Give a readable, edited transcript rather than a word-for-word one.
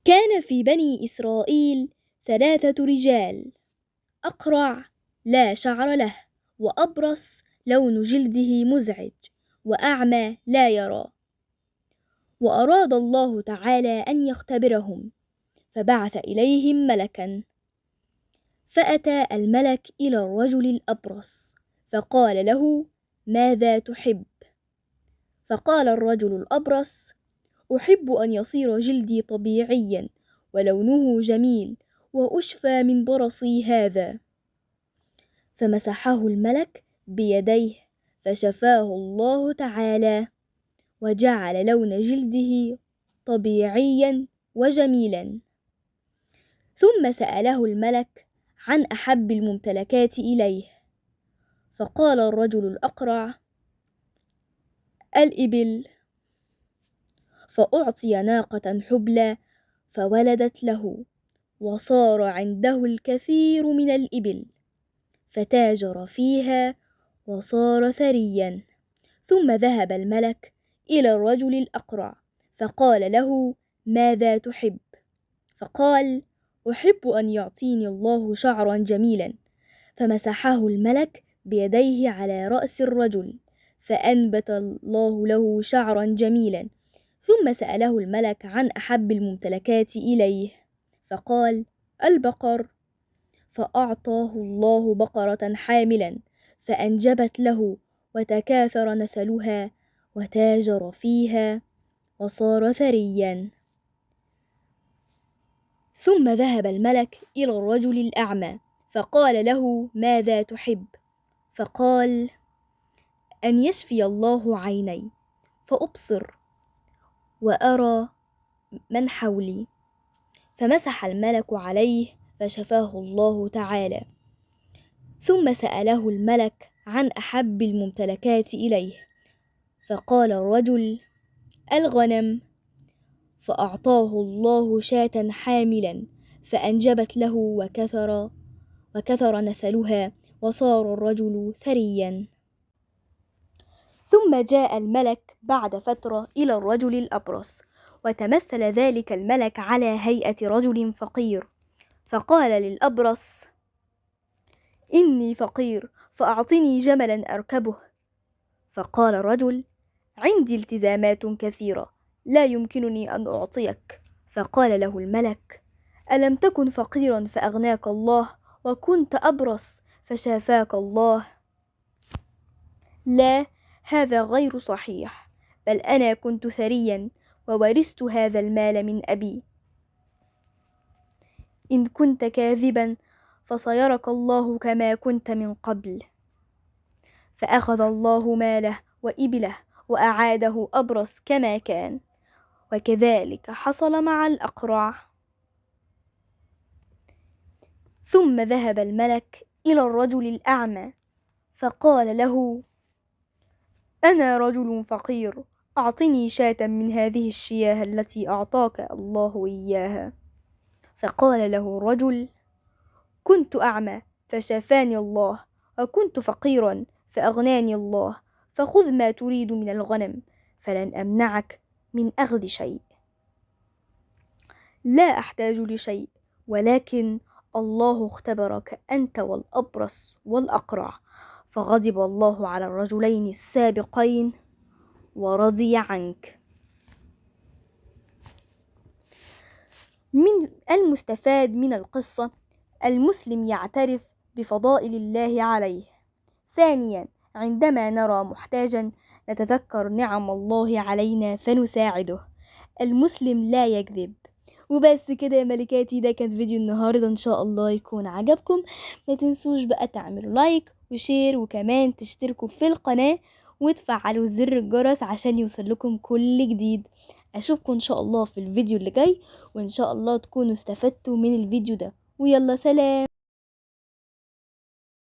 كان في بني إسرائيل 3 رجال: أقرع لا شعر له، وأبرص لون جلده مزعج، وأعمى لا يرى. وأراد الله تعالى أن يختبرهم، فبعث إليهم ملكا. فأتى الملك إلى الرجل الأبرص فقال له: ماذا تحب؟ فقال الرجل الأبرص: أحب أن يصير جلدي طبيعيا ولونه جميل وأشفى من برصي هذا. فمسحه الملك بيديه فشفاه الله تعالى، وجعل لون جلده طبيعيا وجميلا. ثم سأله الملك عن أحب الممتلكات إليه، فقال الرجل الأقرع: الإبل. فأعطي ناقة حبلى فولدت له، وصار عنده الكثير من الإبل، فتاجر فيها وصار ثريا. ثم ذهب الملك إلى الرجل الأقرع فقال له: ماذا تحب؟ فقال: أحب أن يعطيني الله شعرا جميلا. فمسحه الملك بيديه على رأس الرجل فأنبت الله له شعرا جميلا. ثم سأله الملك عن أحب الممتلكات إليه، فقال: البقر. فأعطاه الله بقرة حاملا فأنجبت له وتكاثر نسلها وتاجر فيها وصار ثريا. ثم ذهب الملك إلى الرجل الأعمى فقال له: ماذا تحب؟ فقال: أن يشفي الله عيني فأبصر وأرى من حولي. فمسح الملك عليه فشفاه الله تعالى. ثم سأله الملك عن أحب الممتلكات إليه، فقال الرجل: الغنم. فأعطاه الله شاة حاملا فأنجبت له وكثر نسلها وصار الرجل ثريا. ثم جاء الملك بعد فترة إلى الرجل الأبرص، وتمثل ذلك الملك على هيئة رجل فقير، فقال للأبرص: إني فقير فأعطني جملا أركبه. فقال الرجل: عندي التزامات كثيرة لا يمكنني أن أعطيك. فقال له الملك: ألم تكن فقيرا فأغناك الله، وكنت أبرص فشافاك الله؟ لا، هذا غير صحيح، بل أنا كنت ثريا وورثت هذا المال من أبي. إن كنت كاذبا فسيرك الله كما كنت من قبل. فأخذ الله ماله وإبله وأعاده أبرص كما كان، وكذلك حصل مع الأقرع. ثم ذهب الملك إلى الرجل الأعمى فقال له: أنا رجل فقير، أعطني شاة من هذه الشياه التي أعطاك الله إياها. فقال له الرجل: كنت أعمى فشافاني الله، وكنت فقيرا فأغناني الله، فخذ ما تريد من الغنم فلن أمنعك من أخذ شيء. لا أحتاج لشيء، ولكن الله اختبرك أنت والأبرص والأقرع، فغضب الله على الرجلين السابقين ورضي عنك. من المستفاد من القصة: المسلم يعترف بفضائل الله عليه. ثانيا، عندما نرى محتاجا نتذكر نعم الله علينا فنساعده. المسلم لا يكذب. وبس كده يا ملكاتي، ده كان فيديو النهاردة، ان شاء الله يكون عجبكم. ما تنسوش بقى تعملوا لايك وشير، وكمان تشتركوا في القناة وتفعلوا زر الجرس عشان يوصل لكم كل جديد. اشوفكم ان شاء الله في الفيديو اللي جاي، وان شاء الله تكونوا استفدتوا من الفيديو ده. ويلا سلام.